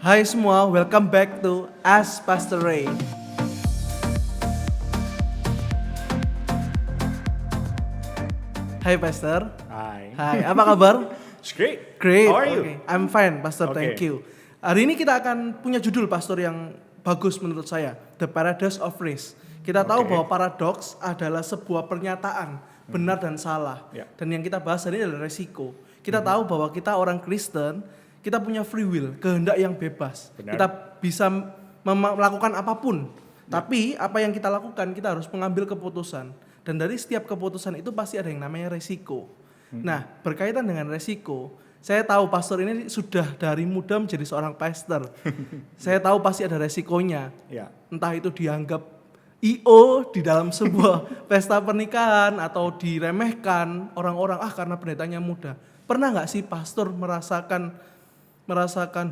Hai semua, welcome back to Ask Pastor Ray. Hai Pastor. Hi. Hai, apa kabar? It's great. Great. How are you? Okay. I'm fine, Pastor. Okay. Thank you. Hari ini kita akan punya judul Pastor yang bagus menurut saya, The Paradox of Risk. Kita tahu Okay. bahwa paradoks adalah sebuah pernyataan benar dan salah. Yeah. Dan yang kita bahas hari ini adalah resiko. Kita tahu bahwa kita orang Kristen, kita punya free will, kehendak yang bebas. Benar. Kita bisa melakukan apapun. Tapi apa yang kita lakukan, kita harus mengambil keputusan. Dan dari setiap keputusan itu pasti ada yang namanya resiko. Nah, berkaitan dengan resiko, saya tahu pastor ini sudah dari muda menjadi seorang pastor. Saya tahu pasti ada resikonya. Ya. Entah itu dianggap IO di dalam sebuah pesta pernikahan atau diremehkan orang-orang karena pendetanya muda. Pernah nggak sih pastor merasakan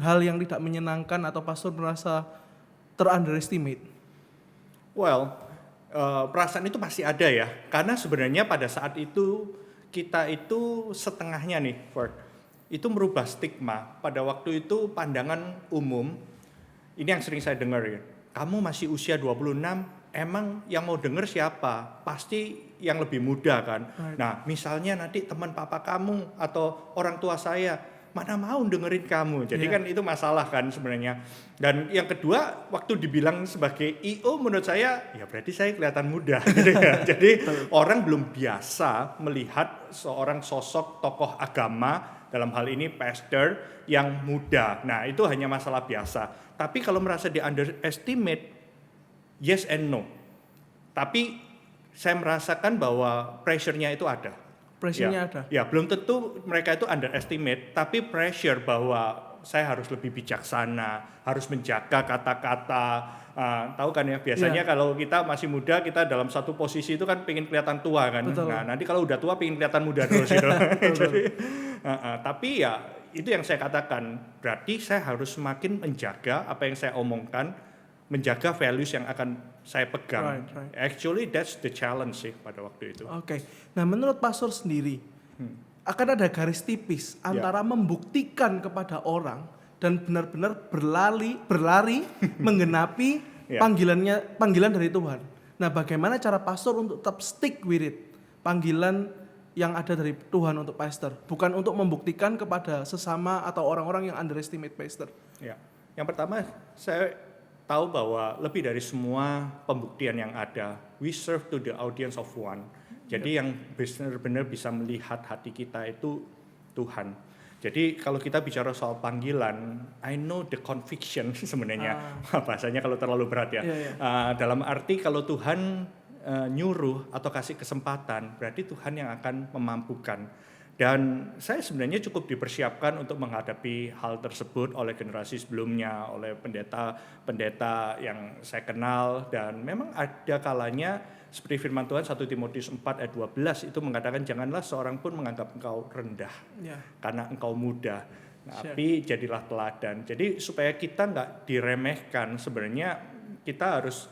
hal yang tidak menyenangkan atau pastor merasa ter-underestimate? Well, perasaan itu pasti ada ya. Karena sebenarnya pada saat itu kita itu setengahnya nih, Ford. Itu merubah stigma. Pada waktu itu pandangan umum, ini yang sering saya dengar ya. Kamu masih usia 26, emang yang mau denger siapa? Pasti yang lebih muda kan. Right. Nah, misalnya nanti teman papa kamu atau orang tua saya, mana mau dengerin kamu. Jadi kan itu masalah kan sebenarnya. Dan yang kedua, waktu dibilang sebagai IO menurut saya, ya berarti saya kelihatan muda gitu ya. Jadi orang belum biasa melihat seorang sosok tokoh agama, dalam hal ini pastor yang muda. Nah, itu hanya masalah biasa. Tapi kalau merasa di underestimate, yes and no. Tapi saya merasakan bahwa pressure-nya itu ada. Pressure-nya ada. Ya, belum tentu mereka itu underestimate, tapi pressure bahwa saya harus lebih bijaksana, harus menjaga kata-kata. Tahu kan ya, biasanya kalau kita masih muda, kita dalam satu posisi itu kan pengen kelihatan tua kan. Betul. Nah, nanti kalau udah tua pengen kelihatan muda terus gitu. Jadi, tapi ya itu yang saya katakan, berarti saya harus semakin menjaga apa yang saya omongkan, menjaga values yang akan saya pegang. Right. Actually that's the challenge sih pada waktu itu. Oke. Nah, menurut pastor sendiri, akan ada garis tipis antara membuktikan kepada orang dan benar-benar berlari menggenapi panggilan dari Tuhan. Nah, bagaimana cara pastor untuk tetap stick with it? Panggilan yang ada dari Tuhan untuk pastor, bukan untuk membuktikan kepada sesama atau orang-orang yang underestimate pastor. Ya. Yang pertama, saya tahu bahwa lebih dari semua pembuktian yang ada, we serve to the audience of one. Jadi yang benar-benar bisa melihat hati kita itu Tuhan. Jadi kalau kita bicara soal panggilan, I know the conviction sebenarnya. Bahasanya kalau terlalu berat ya. Dalam arti kalau Tuhan nyuruh atau kasih kesempatan, berarti Tuhan yang akan memampukan. Dan saya sebenarnya cukup dipersiapkan untuk menghadapi hal tersebut oleh generasi sebelumnya, oleh pendeta yang saya kenal. Dan memang ada kalanya seperti firman Tuhan 1 Timotius 4 ayat 12 itu mengatakan, janganlah seorang pun menganggap engkau rendah karena engkau muda, tapi jadilah teladan. Jadi supaya kita nggak diremehkan, sebenarnya kita harus,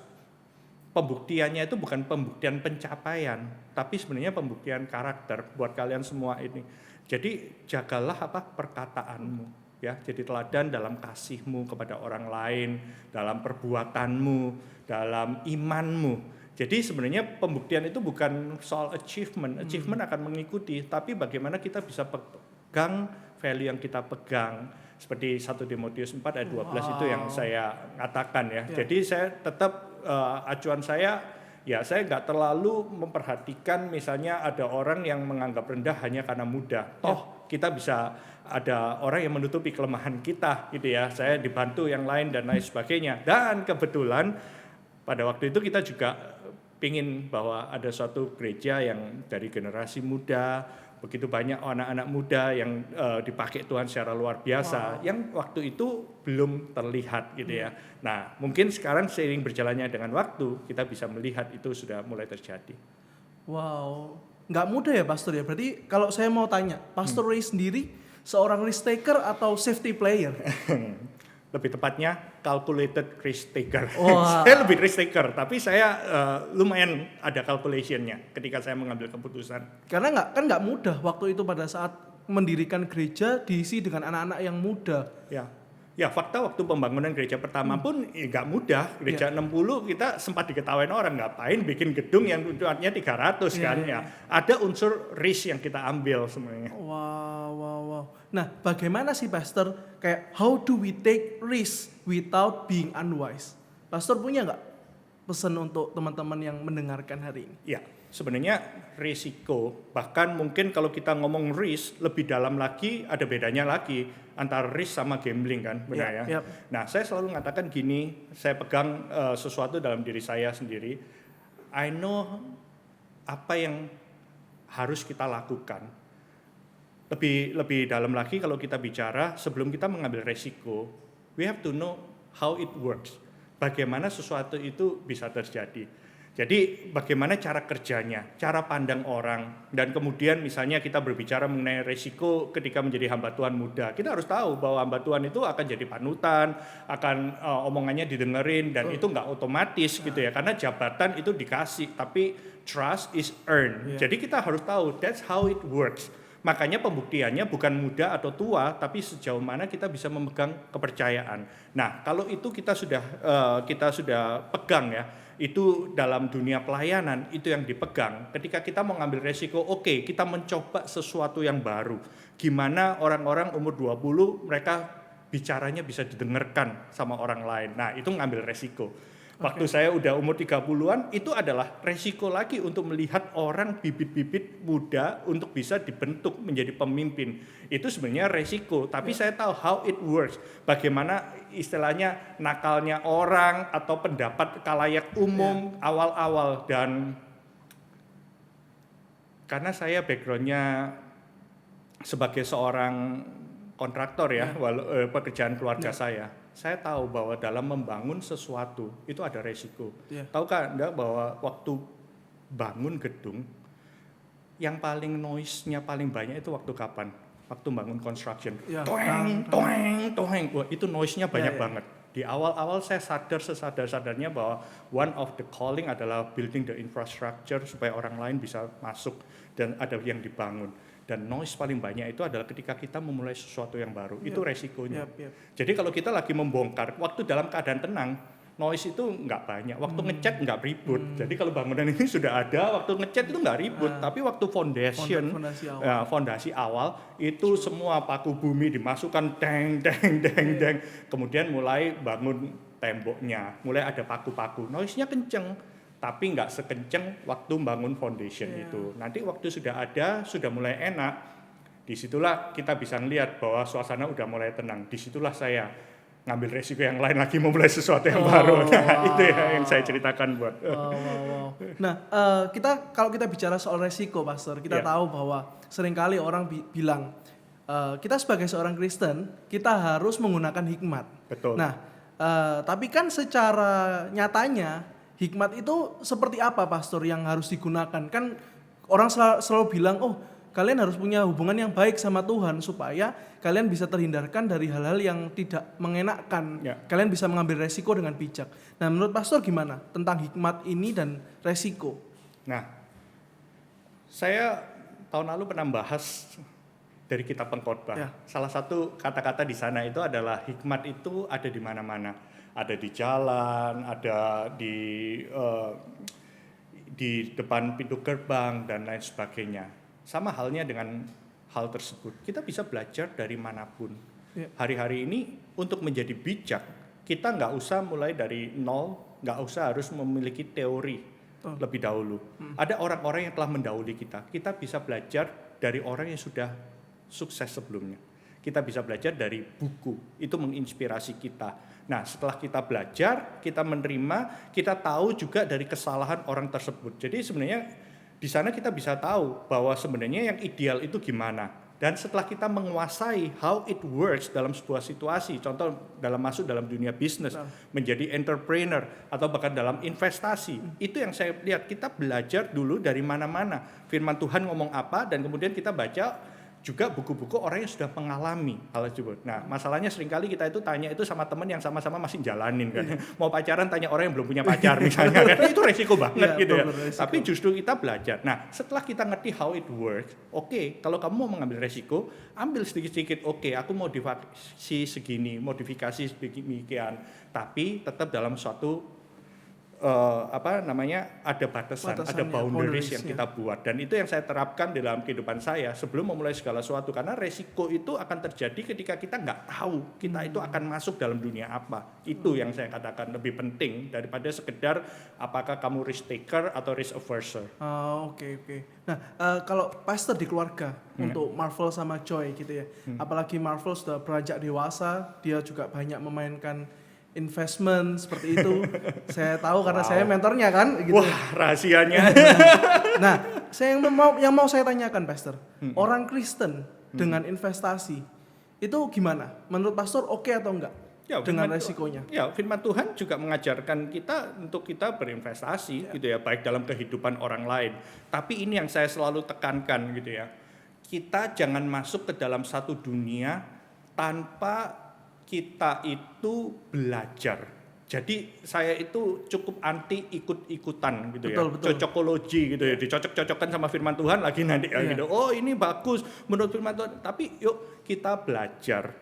pembuktiannya itu bukan pembuktian pencapaian, tapi sebenarnya pembuktian karakter buat kalian semua ini. Jadi jagalah perkataanmu, ya. Jadi teladan dalam kasihmu kepada orang lain, dalam perbuatanmu, dalam imanmu. Jadi sebenarnya pembuktian itu bukan soal achievement akan mengikuti, tapi bagaimana kita bisa pegang value yang kita pegang. Seperti 1 Timotius 4 ayat 12 itu yang saya katakan ya. Jadi saya tetap acuan saya nggak terlalu memperhatikan misalnya ada orang yang menganggap rendah hanya karena muda. Toh kita bisa ada orang yang menutupi kelemahan kita gitu ya. Saya dibantu yang lain dan lain sebagainya. Dan kebetulan pada waktu itu kita juga pingin bahwa ada suatu gereja yang dari generasi muda, begitu banyak anak-anak muda yang dipakai Tuhan secara luar biasa, yang waktu itu belum terlihat gitu ya. Nah, mungkin sekarang seiring berjalannya dengan waktu, kita bisa melihat itu sudah mulai terjadi. Wow, nggak mudah ya pastor ya. Berarti kalau saya mau tanya, Pastor Ray sendiri seorang risk taker atau safety player? Lebih tepatnya calculated risk taker. Saya lebih risk taker, tapi saya lumayan ada calculation-nya ketika saya mengambil keputusan. Karena nggak mudah waktu itu pada saat mendirikan gereja diisi dengan anak-anak yang muda. Ya. Ya, fakta waktu pembangunan gereja pertama pun nggak mudah. Gereja 60 kita sempat diketawain orang, ngapain bikin gedung yang tujuannya 300 kan ya. Ada unsur risk yang kita ambil sebenarnya. Wow. Nah, bagaimana sih Pastor, kayak how do we take risk without being unwise? Pastor punya nggak pesan untuk teman-teman yang mendengarkan hari ini? Ya, sebenarnya risiko, bahkan mungkin kalau kita ngomong risk lebih dalam lagi, ada bedanya lagi antara risk sama gambling kan, benar ya? Yep. Nah, saya selalu mengatakan gini, saya pegang sesuatu dalam diri saya sendiri. I know apa yang harus kita lakukan. Lebih dalam lagi kalau kita bicara, sebelum kita mengambil resiko, we have to know how it works. Bagaimana sesuatu itu bisa terjadi. Jadi bagaimana cara kerjanya, cara pandang orang, dan kemudian misalnya kita berbicara mengenai resiko ketika menjadi hamba Tuhan muda. Kita harus tahu bahwa hamba Tuhan itu akan jadi panutan, akan omongannya didengerin, dan itu nggak otomatis gitu ya. Karena jabatan itu dikasih, tapi trust is earned. Jadi kita harus tahu, that's how it works. Makanya pembuktiannya bukan muda atau tua, tapi sejauh mana kita bisa memegang kepercayaan. Nah, kalau itu kita sudah pegang ya, itu dalam dunia pelayanan itu yang dipegang. Ketika kita mau ngambil resiko, oke, kita mencoba sesuatu yang baru. Gimana orang-orang umur 20 mereka bicaranya bisa didengarkan sama orang lain. Nah, itu ngambil resiko. Waktu saya udah umur 30-an, itu adalah resiko lagi untuk melihat orang bibit-bibit muda untuk bisa dibentuk menjadi pemimpin. Itu sebenarnya resiko, tapi saya tahu how it works. Bagaimana istilahnya nakalnya orang atau pendapat kalayak umum awal-awal. Dan karena saya backgroundnya sebagai seorang kontraktor ya, pekerjaan keluarga saya tahu bahwa dalam membangun sesuatu itu ada resiko. Tahukah Anda bahwa waktu bangun gedung yang paling noise-nya paling banyak itu waktu kapan? Waktu bangun construction. Toeng. Wah, itu noise-nya banyak banget. Di awal-awal saya sesadar-sadarnya bahwa one of the calling adalah building the infrastructure supaya orang lain bisa masuk dan ada yang dibangun. Dan noise paling banyak itu adalah ketika kita memulai sesuatu yang baru. Itu resikonya. Jadi kalau kita lagi membongkar, waktu dalam keadaan tenang, noise itu nggak banyak. Waktu ngecat nggak ribut. Jadi kalau bangunan ini sudah ada, waktu ngecat itu nggak ribut. Tapi waktu fondasi awal, itu semua paku bumi dimasukkan, deng. Kemudian mulai bangun temboknya, mulai ada paku-paku. Noise-nya kenceng. Tapi nggak sekenceng waktu bangun foundation itu. Nanti waktu sudah ada, sudah mulai enak, disitulah kita bisa ngelihat bahwa suasana udah mulai tenang. Disitulah saya ngambil resiko yang lain lagi, memulai sesuatu yang baru. Nah, itu ya yang saya ceritakan buat. Nah, kalau kita bicara soal resiko, Pastor, kita tahu bahwa seringkali orang bilang kita sebagai seorang Kristen kita harus menggunakan hikmat. Betul. Nah, tapi kan secara nyatanya hikmat itu seperti apa, Pastor, yang harus digunakan? Kan orang selalu bilang, oh kalian harus punya hubungan yang baik sama Tuhan supaya kalian bisa terhindarkan dari hal-hal yang tidak mengenakkan. Kalian bisa mengambil resiko dengan bijak. Nah, menurut Pastor gimana tentang hikmat ini dan resiko? Nah, saya tahun lalu pernah bahas dari kitab Pengkhotbah. Salah satu kata-kata di sana itu adalah hikmat itu ada di mana-mana. Ada di jalan, ada di depan pintu gerbang dan lain sebagainya. Sama halnya dengan hal tersebut. Kita bisa belajar dari manapun. Hari-hari ini untuk menjadi bijak, kita nggak usah mulai dari nol, nggak usah harus memiliki teori lebih dahulu. Ada orang-orang yang telah mendahului kita. Kita bisa belajar dari orang yang sudah sukses sebelumnya. Kita bisa belajar dari buku, itu menginspirasi kita. Nah, setelah kita belajar, kita menerima, kita tahu juga dari kesalahan orang tersebut. Jadi sebenarnya di sana kita bisa tahu bahwa sebenarnya yang ideal itu gimana. Dan setelah kita menguasai how it works dalam sebuah situasi, contoh masuk dalam dunia bisnis, menjadi entrepreneur, atau bahkan dalam investasi, itu yang saya lihat, kita belajar dulu dari mana-mana. Firman Tuhan ngomong apa, dan kemudian kita baca juga buku-buku orang yang sudah mengalami hal tersebut. Nah, masalahnya seringkali kita itu tanya itu sama teman yang sama-sama masih jalanin kan. Mau pacaran tanya orang yang belum punya pacar misalnya kan. Itu resiko banget gitu ya. Tapi justru kita belajar. Nah, setelah kita ngerti how it works, oke, kalau kamu mau mengambil resiko, ambil sedikit-sedikit. Oke, aku mau modifikasi segini, modifikasi demikian. Tapi tetap dalam suatu ada batasan, ada boundaries yang kita buat, dan itu yang saya terapkan dalam kehidupan saya sebelum memulai segala sesuatu, karena resiko itu akan terjadi ketika kita nggak tahu kita itu akan masuk dalam dunia apa. Itu yang saya katakan lebih penting daripada sekedar apakah kamu risk taker atau risk averse. Oke. Nah, kalau pastor di keluarga untuk Marvel sama Joy gitu ya, apalagi Marvel sudah beranjak dewasa, dia juga banyak memainkan investment seperti itu. Saya tahu karena saya mentornya kan gitu. Wah, rahasianya. Nah, yang mau saya tanyakan Pastor, orang Kristen dengan investasi itu gimana? Menurut Pastor oke atau enggak? Ya, dengan resikonya. Ya, firman Tuhan juga mengajarkan kita untuk kita berinvestasi gitu ya, baik dalam kehidupan orang lain. Tapi ini yang saya selalu tekankan gitu ya. Kita jangan masuk ke dalam satu dunia tanpa kita itu belajar. Jadi saya itu cukup anti ikut-ikutan gitu ya. Betul. Cocokologi gitu ya. Dicocok-cocokkan sama firman Tuhan lagi nanti gitu. Oh, ini bagus menurut firman Tuhan. Tapi yuk kita belajar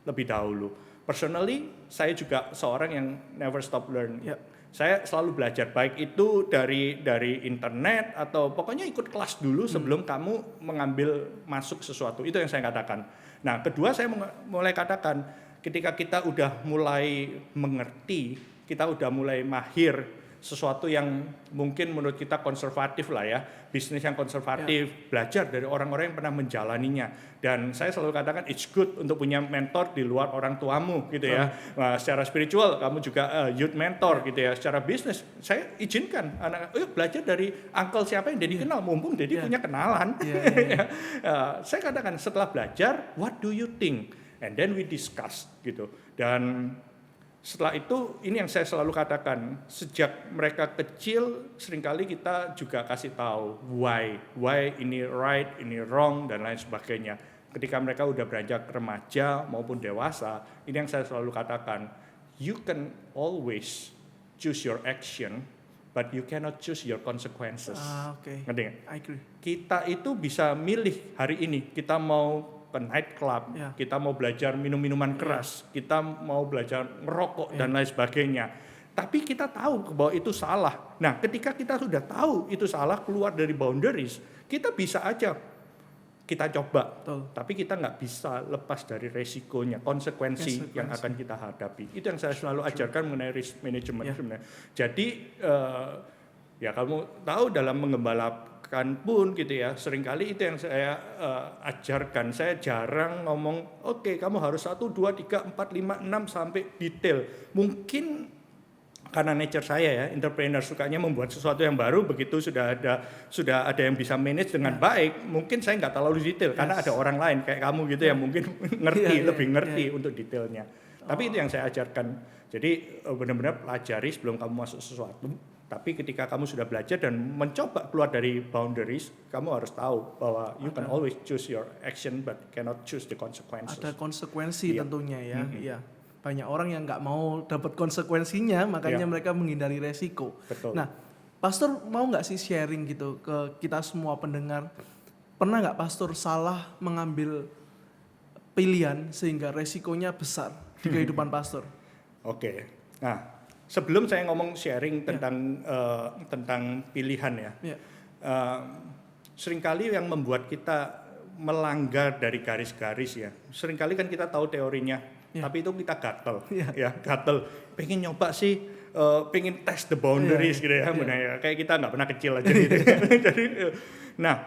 lebih dahulu. Personally, saya juga seorang yang never stop learn. Saya selalu belajar, baik itu dari internet atau pokoknya ikut kelas dulu sebelum kamu mengambil masuk sesuatu. Itu yang saya katakan. Nah, kedua saya mulai katakan, ketika kita udah mulai mengerti, kita udah mulai mahir sesuatu yang mungkin menurut kita konservatif lah ya, bisnis yang konservatif, belajar dari orang-orang yang pernah menjalaninya. Dan saya selalu katakan it's good untuk punya mentor di luar orang tuamu gitu ya. Nah, secara spiritual kamu juga youth mentor gitu ya. Secara bisnis saya izinkan anak belajar dari uncle siapa yang Dedi kenal, mumpung Dedi punya kenalan. Saya katakan setelah belajar, what do you think? And then we discuss gitu. Dan setelah itu ini yang saya selalu katakan, sejak mereka kecil seringkali kita juga kasih tahu why ini right, ini wrong dan lain sebagainya. Ketika mereka udah beranjak remaja maupun dewasa, ini yang saya selalu katakan, you can always choose your action, but you cannot choose your consequences. Ngerti nggak? I agree. Kita itu bisa milih hari ini, kita mau ke night club, kita mau belajar minum-minuman keras, kita mau belajar ngerokok dan lain sebagainya. Tapi kita tahu bahwa itu salah. Nah, ketika kita sudah tahu itu salah, keluar dari boundaries, kita bisa aja kita coba. Tapi kita nggak bisa lepas dari resikonya, konsekuensi yang akan kita hadapi. Itu yang saya selalu ajarkan mengenai risk management sebenarnya. Jadi ya kamu tahu dalam menggembalakan pun gitu ya, seringkali itu yang saya ajarkan. Saya jarang ngomong oke, kamu harus 1, 2, 3, 4, 5, 6 sampai detail. Mungkin karena nature saya ya, entrepreneur sukanya membuat sesuatu yang baru, begitu sudah ada yang bisa manage dengan baik, mungkin saya nggak terlalu detail karena ada orang lain kayak kamu gitu yang mungkin lebih ngerti untuk detailnya. Tapi itu yang saya ajarkan. Jadi benar-benar pelajari sebelum kamu masuk sesuatu. Tapi ketika kamu sudah belajar dan mencoba keluar dari boundaries, kamu harus tahu bahwa you can always choose your action but cannot choose the consequences. Ada konsekuensi tentunya ya. Iya. Banyak orang yang nggak mau dapat konsekuensinya, makanya mereka menghindari resiko. Betul. Nah, Pastor mau nggak sih sharing gitu ke kita semua pendengar? Pernah nggak Pastor salah mengambil pilihan sehingga resikonya besar di kehidupan Pastor? Oke. Nah, sebelum saya ngomong sharing tentang pilihan ya, seringkali yang membuat kita melanggar dari garis-garis ya. Seringkali kan kita tahu teorinya, tapi itu kita gatel, gatel. Pengen nyoba sih, pengen test the boundaries gitu ya, kayak kita nggak pernah kecil aja gitu. Jadi, nah,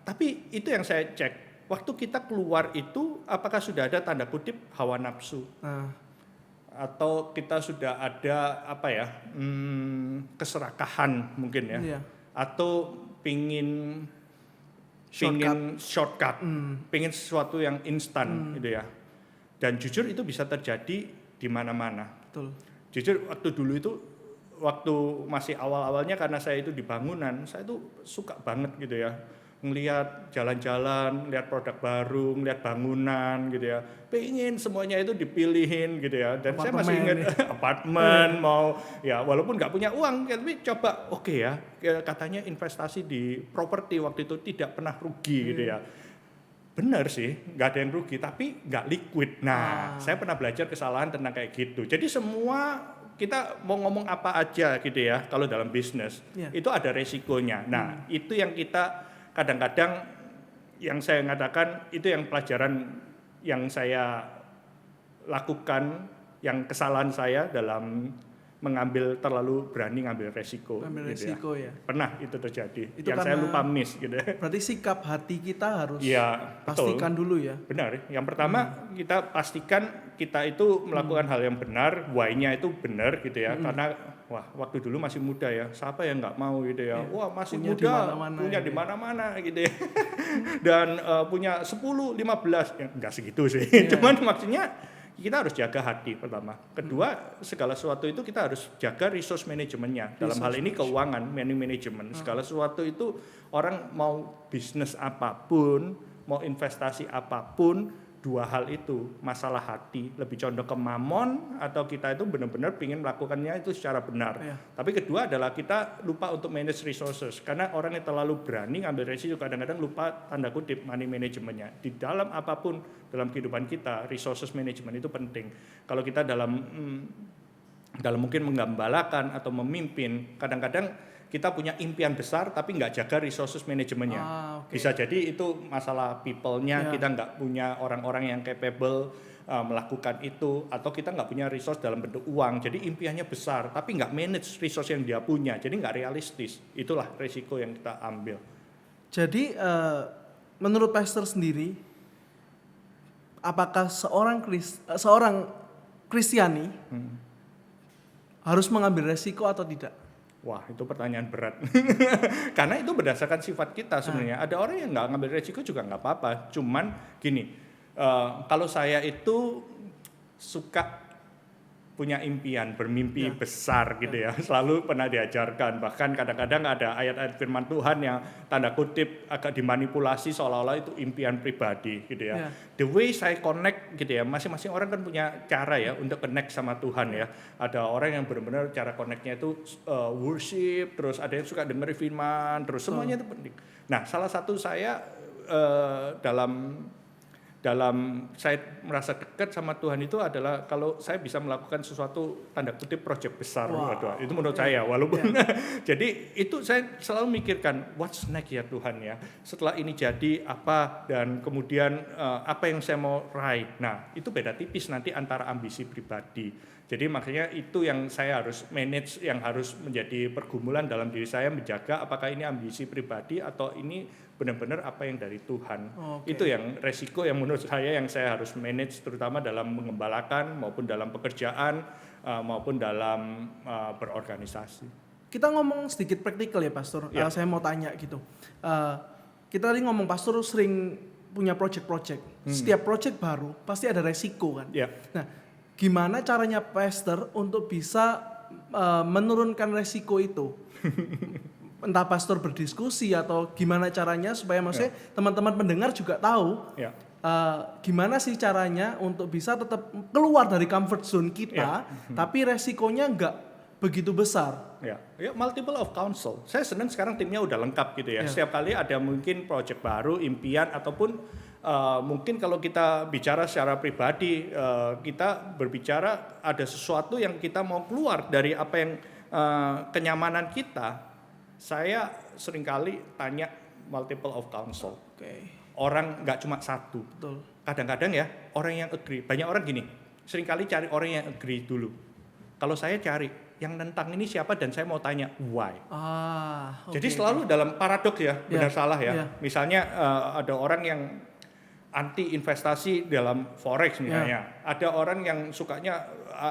tapi itu yang saya cek. Waktu kita keluar itu, apakah sudah ada tanda kutip hawa nafsu? Atau kita sudah ada keserakahan mungkin ya, atau pingin shortcut, pingin sesuatu yang instan gitu ya. Dan jujur itu bisa terjadi di mana-mana. Betul. Jujur waktu masih awal-awalnya karena saya itu di bangunan, saya itu suka banget gitu ya ngelihat jalan-jalan, ngelihat produk baru, ngelihat bangunan gitu ya. Pengen semuanya itu dipilihin gitu ya. Dan saya masih ingat apartemen mau ya walaupun nggak punya uang, tapi coba oke ya. Katanya investasi di properti waktu itu tidak pernah rugi gitu ya. Benar sih, nggak ada yang rugi, tapi nggak liquid. Nah, saya pernah belajar kesalahan tentang kayak gitu. Jadi semua kita mau ngomong apa aja gitu ya, kalau dalam bisnis itu ada resikonya. Nah, itu yang kita kadang-kadang yang saya katakan itu yang pelajaran yang saya lakukan, yang kesalahan saya dalam mengambil terlalu berani ngambil resiko. Ambil gitu resiko ya. Pernah itu terjadi. Itu yang saya lupa miss gitu. Berarti sikap hati kita harus ya, pastikan dulu ya. Benar. Yang pertama kita pastikan kita itu melakukan hal yang benar, why-nya itu benar gitu ya. Karena wah waktu dulu masih muda ya, siapa yang nggak mau gitu ya. Wah masih punya muda, punya di mana-mana gitu ya. Dan punya 10, 15, ya enggak segitu sih. Cuman maksudnya kita harus jaga hati pertama. Kedua, segala sesuatu itu kita harus jaga resource manajemennya. Dalam hal ini keuangan, money management. Segala sesuatu itu orang mau bisnis apapun, mau investasi apapun, dua hal itu, masalah hati, lebih condong ke mamon atau kita itu benar-benar ingin melakukannya itu secara benar. Tapi kedua adalah kita lupa untuk manage resources. Karena orang yang terlalu berani ngambil resiko kadang-kadang lupa tanda kutip money managementnya. Di dalam apapun dalam kehidupan kita, resources management itu penting. Kalau kita dalam mungkin menggembalakan atau memimpin, kadang-kadang kita punya impian besar tapi nggak jaga resources manajemennya. Bisa jadi itu masalah people-nya, kita nggak punya orang-orang yang capable melakukan itu, atau kita nggak punya resource dalam bentuk uang. Jadi impiannya besar tapi nggak manage resource yang dia punya, jadi nggak realistis. Itulah resiko yang kita ambil. Jadi menurut Pastor sendiri, apakah seorang Kristiani harus mengambil resiko atau tidak? Wah, itu pertanyaan berat. Karena itu berdasarkan sifat kita sebenarnya. Ada orang yang nggak ngambil resiko juga nggak apa-apa. Cuman gini, kalau saya itu suka punya impian, bermimpi besar gitu ya. Selalu pernah diajarkan. Bahkan kadang-kadang ada ayat-ayat firman Tuhan yang tanda kutip agak dimanipulasi seolah-olah itu impian pribadi gitu ya. The way saya connect gitu ya, masing-masing orang kan punya cara ya untuk connect sama Tuhan ya. Ada orang yang benar-benar cara connect-nya itu worship, terus ada yang suka denger firman, terus semuanya itu penting. Nah, salah satu saya dalam saya merasa dekat sama Tuhan itu adalah kalau saya bisa melakukan sesuatu tanda kutip project besar. Itu menurut saya walaupun jadi itu saya selalu mikirkan what's next ya Tuhan ya, setelah ini jadi apa, dan kemudian apa yang saya mau raih. Nah itu beda tipis nanti antara ambisi pribadi. Jadi makanya itu yang saya harus manage, yang harus menjadi pergumulan dalam diri saya, menjaga apakah ini ambisi pribadi atau ini benar-benar apa yang dari Tuhan. Itu yang resiko yang menurut saya yang saya harus manage, terutama dalam mengembalakan maupun dalam pekerjaan maupun dalam berorganisasi. Kita ngomong sedikit praktikal ya Pastor. Saya mau tanya gitu. Kita tadi ngomong Pastor sering punya project-project. Setiap project baru pasti ada resiko kan. Nah, gimana caranya Pastor untuk bisa menurunkan resiko itu? Entah Pastor berdiskusi atau gimana caranya supaya maksudnya teman-teman pendengar juga tahu gimana sih caranya untuk bisa tetap keluar dari comfort zone kita, tapi resikonya nggak begitu besar. Multiple of counsel. Saya senang sekarang timnya udah lengkap gitu ya. Setiap kali ada mungkin project baru, impian ataupun mungkin kalau kita bicara secara pribadi, kita berbicara ada sesuatu yang kita mau keluar dari apa yang kenyamanan kita. Saya seringkali tanya multiple of counsel. Orang nggak cuma satu. Betul. Kadang-kadang ya orang yang agree. Banyak orang gini, seringkali cari orang yang agree dulu. Kalau saya cari yang nentang ini siapa dan saya mau tanya why. Jadi selalu dalam paradoks ya, benar salah ya. Misalnya ada orang yang anti investasi dalam forex misalnya, ada orang yang sukanya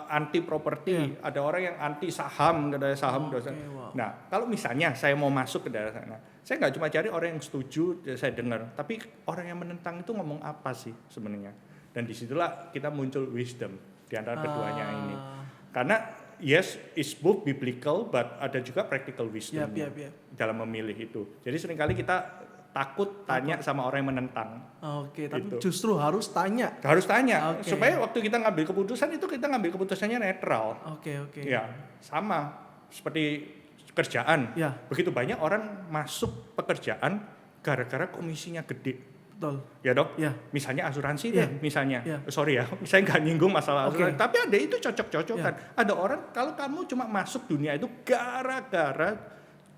anti properti, ada orang yang anti saham, katanya saham. Nah, kalau misalnya saya mau masuk ke daerah sana, saya nggak cuma cari orang yang setuju, saya dengar, tapi orang yang menentang itu ngomong apa sih sebenarnya? Dan disitulah kita muncul wisdom di antara keduanya ini. Karena yes, it's both biblical, but ada juga practical wisdom dalam memilih itu. Jadi seringkali kita takut tanya sama orang yang menentang. Oke, tapi Gitu. justru harus tanya. Harus tanya Oke. supaya waktu kita ngambil keputusan itu kita ngambil keputusannya netral. Oke. Ya, sama seperti kerjaan. Ya. Begitu banyak orang masuk pekerjaan gara-gara komisinya gede. Betul. Ya dok, Ya. misalnya asuransi Ya. deh, misalnya. Ya. Sorry ya, saya nggak nyinggung masalah Oke. asuransi. Tapi ada itu cocok-cocokan. Ada orang kalau kamu cuma masuk dunia itu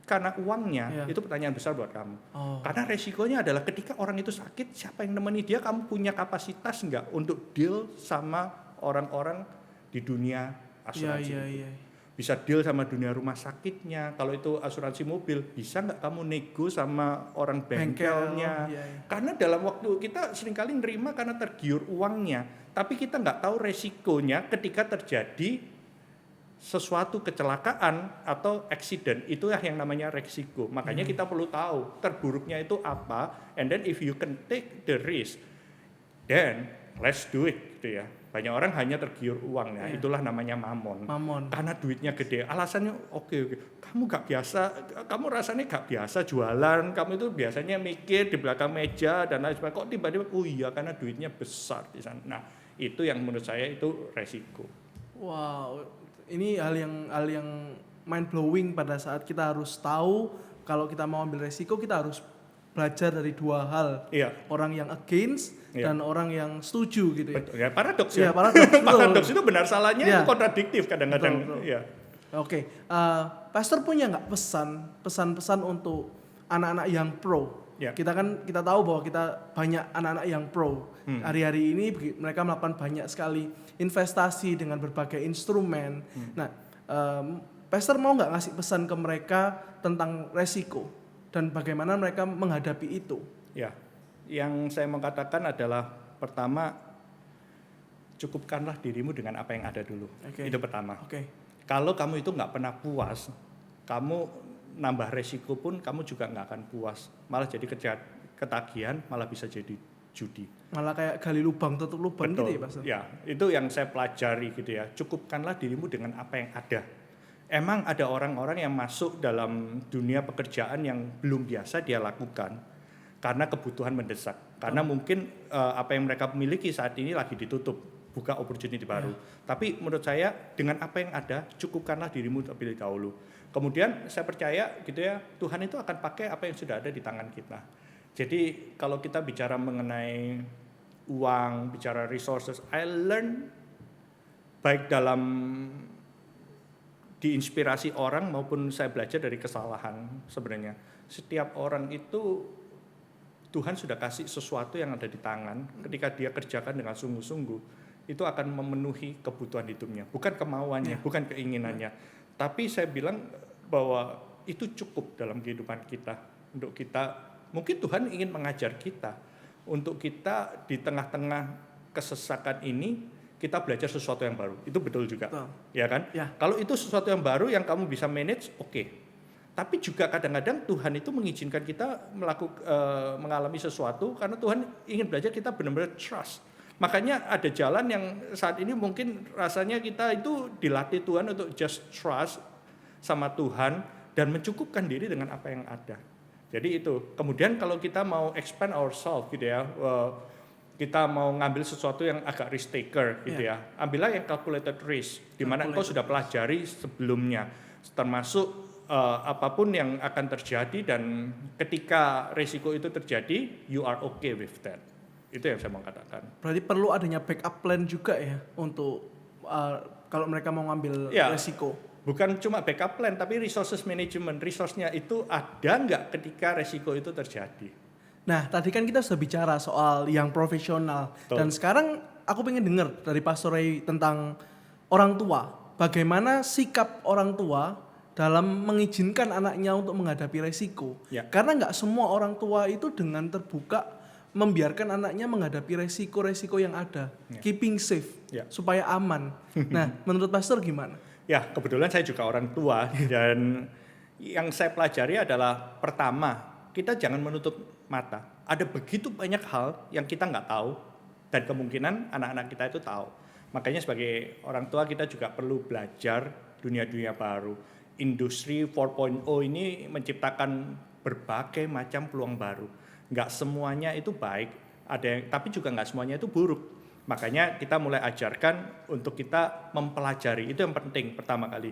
karena uangnya, Ya. itu pertanyaan besar buat kamu. Oh. Karena resikonya adalah ketika orang itu sakit, siapa yang nemeni dia? Kamu punya kapasitas nggak untuk deal sama orang-orang di dunia asuransi? Iya. Bisa deal sama dunia rumah sakitnya. Kalau itu asuransi mobil, bisa nggak kamu nego sama orang bengkelnya? Iya. Karena dalam waktu kita seringkali nerima karena tergiur uangnya, tapi kita nggak tahu resikonya ketika terjadi sesuatu kecelakaan atau accident. Itulah yang namanya resiko. Makanya kita perlu tahu terburuknya itu apa, and then if you can take the risk, then let's do it, gitu ya. Banyak orang hanya tergiur uangnya, itulah namanya mamon. Karena duitnya gede. Alasannya oke. Kamu gak biasa, kamu rasanya gak biasa jualan, kamu itu biasanya mikir di belakang meja dan lain sebagainya. Kok tiba-tiba, oh iya karena duitnya besar di sana. Nah, itu yang menurut saya itu resiko. Wow, ini hal yang mind blowing pada saat kita harus tahu kalau kita mau ambil resiko kita harus belajar dari dua hal. Iya. Orang yang against dan orang yang setuju gitu ya. Betul, ya paradoks ya. Iya, paradoks. Paradoks itu benar salahnya Iya. itu kontradiktif kadang-kadang. Betul. Iya. Oke, Pastor punya nggak pesan-pesan untuk anak-anak yang pro? Ya. Kita tahu bahwa kita banyak anak-anak yang pro. Hari-hari ini mereka melakukan banyak sekali investasi dengan berbagai instrumen. Nah, Pastor mau nggak ngasih pesan ke mereka tentang resiko dan bagaimana mereka menghadapi itu? Ya, yang saya mau katakan adalah pertama, cukupkanlah dirimu dengan apa yang ada dulu. Oke. Itu pertama. Oke. Kalau kamu itu nggak pernah puas, kamu nambah resiko pun kamu juga nggak akan puas. Malah jadi ketagihan, malah bisa jadi judi. Malah kayak gali lubang tutup lubang. Betul. Gitu ya, Pastor? Ya, itu yang saya pelajari gitu ya. Cukupkanlah dirimu dengan apa yang ada. Emang ada orang-orang yang masuk dalam dunia pekerjaan yang belum biasa dia lakukan karena kebutuhan mendesak. Karena mungkin apa yang mereka miliki saat ini lagi ditutup, buka opportunity baru. Tapi menurut saya dengan apa yang ada, cukupkanlah dirimu terlebih dahulu. Kemudian saya percaya gitu ya, Tuhan itu akan pakai apa yang sudah ada di tangan kita. Jadi kalau kita bicara mengenai uang, bicara resources, I learn baik dalam diinspirasi orang maupun saya belajar dari kesalahan sebenarnya. Setiap orang itu Tuhan sudah kasih sesuatu yang ada di tangan, ketika dia kerjakan dengan sungguh-sungguh, itu akan memenuhi kebutuhan hidupnya, bukan kemauannya, bukan keinginannya. Tapi saya bilang bahwa itu cukup dalam kehidupan kita, untuk kita, mungkin Tuhan ingin mengajar kita, untuk kita di tengah-tengah kesesakan ini, kita belajar sesuatu yang baru, itu betul juga, ya kan? Ya. Kalau itu sesuatu yang baru yang kamu bisa manage, oke. Tapi juga kadang-kadang Tuhan itu mengizinkan kita mengalami sesuatu karena Tuhan ingin belajar kita benar-benar trust. Makanya ada jalan yang saat ini mungkin rasanya kita itu dilatih Tuhan untuk just trust sama Tuhan dan mencukupkan diri dengan apa yang ada. Jadi itu. Kemudian kalau kita mau expand ourselves gitu ya, kita mau ngambil sesuatu yang agak risk taker gitu ya. Ambillah yang calculated risk, di mana engkau sudah pelajari sebelumnya, termasuk apapun yang akan terjadi dan ketika risiko itu terjadi, you are okay with that. Itu yang saya mau katakan. Berarti perlu adanya backup plan juga ya untuk kalau mereka mau ngambil resiko. Bukan cuma backup plan, tapi resources management. Resource-nya itu ada nggak ketika resiko itu terjadi? Nah, tadi kan kita sudah bicara soal yang profesional. Betul. Dan sekarang aku pengen dengar dari Pastor Ray tentang orang tua. Bagaimana sikap orang tua dalam mengizinkan anaknya untuk menghadapi resiko. Ya. Karena nggak semua orang tua itu dengan terbuka membiarkan anaknya menghadapi resiko-resiko yang ada. Keeping safe, supaya aman. Nah, menurut Pastor gimana? Ya, kebetulan saya juga orang tua. Dan yang saya pelajari adalah pertama, kita jangan menutup mata. Ada begitu banyak hal yang kita nggak tahu dan kemungkinan anak-anak kita itu tahu. Makanya sebagai orang tua kita juga perlu belajar dunia-dunia baru. Industri 4.0 ini menciptakan berbagai macam peluang baru. Nggak semuanya itu baik, tapi juga nggak semuanya itu buruk. Makanya kita mulai ajarkan untuk kita mempelajari, itu yang penting pertama kali.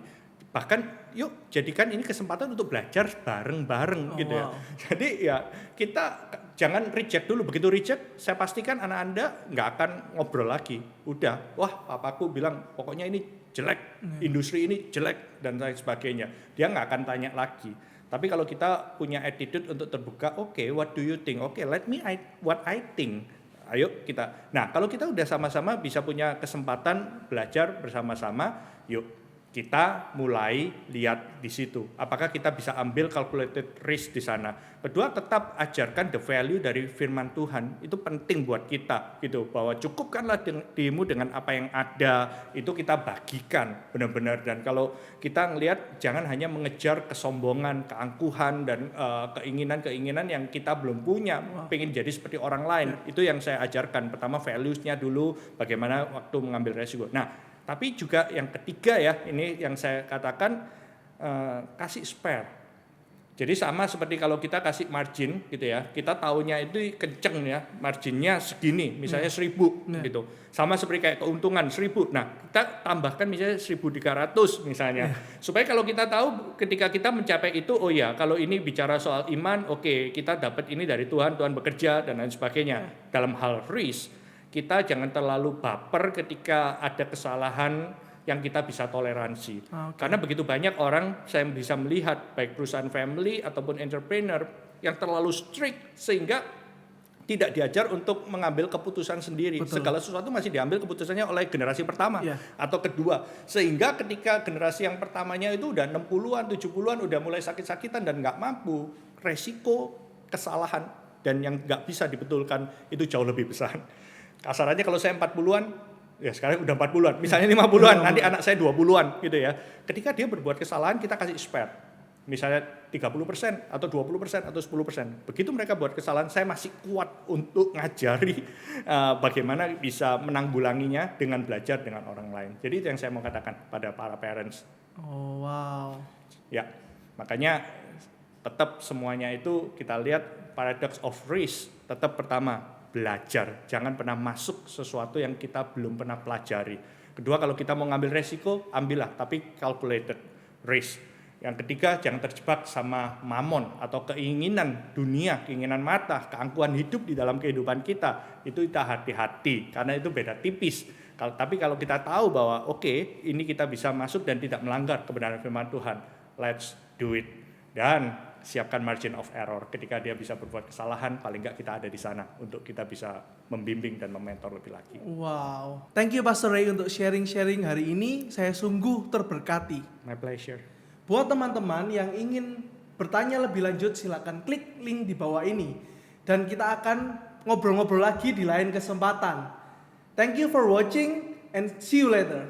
Bahkan yuk jadikan ini kesempatan untuk belajar bareng-bareng gitu ya. Wow. Jadi ya kita jangan reject dulu. Begitu reject, saya pastikan anak Anda nggak akan ngobrol lagi. Udah, wah papaku bilang pokoknya ini jelek, industri ini jelek dan lain sebagainya. Dia nggak akan tanya lagi. Tapi kalau kita punya attitude untuk terbuka, oke, what do you think? Oke, let me what I think. Ayo kita. Nah, kalau kita udah sama-sama bisa punya kesempatan belajar bersama-sama, yuk kita mulai lihat di situ. Apakah kita bisa ambil calculated risk di sana? Kedua, tetap ajarkan the value dari firman Tuhan. Itu penting buat kita gitu, bahwa cukupkanlah dirimu dengan apa yang ada. Itu kita bagikan benar-benar. Dan kalau kita ngelihat jangan hanya mengejar kesombongan, keangkuhan dan keinginan-keinginan yang kita belum punya, pengen jadi seperti orang lain. Itu yang saya ajarkan. Pertama values-nya dulu, bagaimana waktu mengambil resiko. Nah, tapi juga yang ketiga ya, ini yang saya katakan kasih spare. Jadi sama seperti kalau kita kasih margin gitu ya, kita taunya itu kenceng ya, marginnya segini, misalnya 1.000 gitu. Sama seperti kayak keuntungan 1.000. Nah, kita tambahkan misalnya 1.300 misalnya. Supaya kalau kita tahu ketika kita mencapai itu, oh ya kalau ini bicara soal iman, oke, kita dapat ini dari Tuhan, Tuhan bekerja dan lain sebagainya. Dalam hal risk, kita jangan terlalu baper ketika ada kesalahan yang kita bisa toleransi. Karena begitu banyak orang saya bisa melihat baik perusahaan family ataupun entrepreneur yang terlalu strict sehingga tidak diajar untuk mengambil keputusan sendiri. Betul. Segala sesuatu masih diambil keputusannya oleh generasi pertama atau kedua. Sehingga ketika generasi yang pertamanya itu udah 60-an, 70-an udah mulai sakit-sakitan dan nggak mampu, resiko kesalahan dan yang nggak bisa dibetulkan itu jauh lebih besar. Kasarannya kalau saya 40-an, ya sekarang udah 40-an, misalnya 50-an, nanti anak saya 20-an gitu ya. Ketika dia berbuat kesalahan, kita kasih spare. Misalnya 30% atau 20% atau 10%. Begitu mereka buat kesalahan, saya masih kuat untuk ngajari bagaimana bisa menanggulanginya dengan belajar dengan orang lain. Jadi itu yang saya mau katakan pada para parents. Oh, wow. Ya, makanya tetap semuanya itu kita lihat paradox of risk, tetap pertama, belajar, jangan pernah masuk sesuatu yang kita belum pernah pelajari. Kedua, kalau kita mau ngambil resiko, ambillah, tapi calculated risk. Yang ketiga, jangan terjebak sama mamon atau keinginan dunia, keinginan mata, keangkuhan hidup di dalam kehidupan kita. Itu kita hati-hati, karena itu beda tipis. Tapi kalau kita tahu bahwa oke, ini kita bisa masuk dan tidak melanggar kebenaran firman Tuhan, let's do it. Dan siapkan margin of error. Ketika dia bisa berbuat kesalahan, paling nggak kita ada di sana untuk kita bisa membimbing dan mementor lebih lagi. Wow. Thank you Pastor Ray untuk sharing-sharing hari ini. Saya sungguh terberkati. My pleasure. Buat teman-teman yang ingin bertanya lebih lanjut, silakan klik link di bawah ini. Dan kita akan ngobrol-ngobrol lagi di lain kesempatan. Thank you for watching and see you later.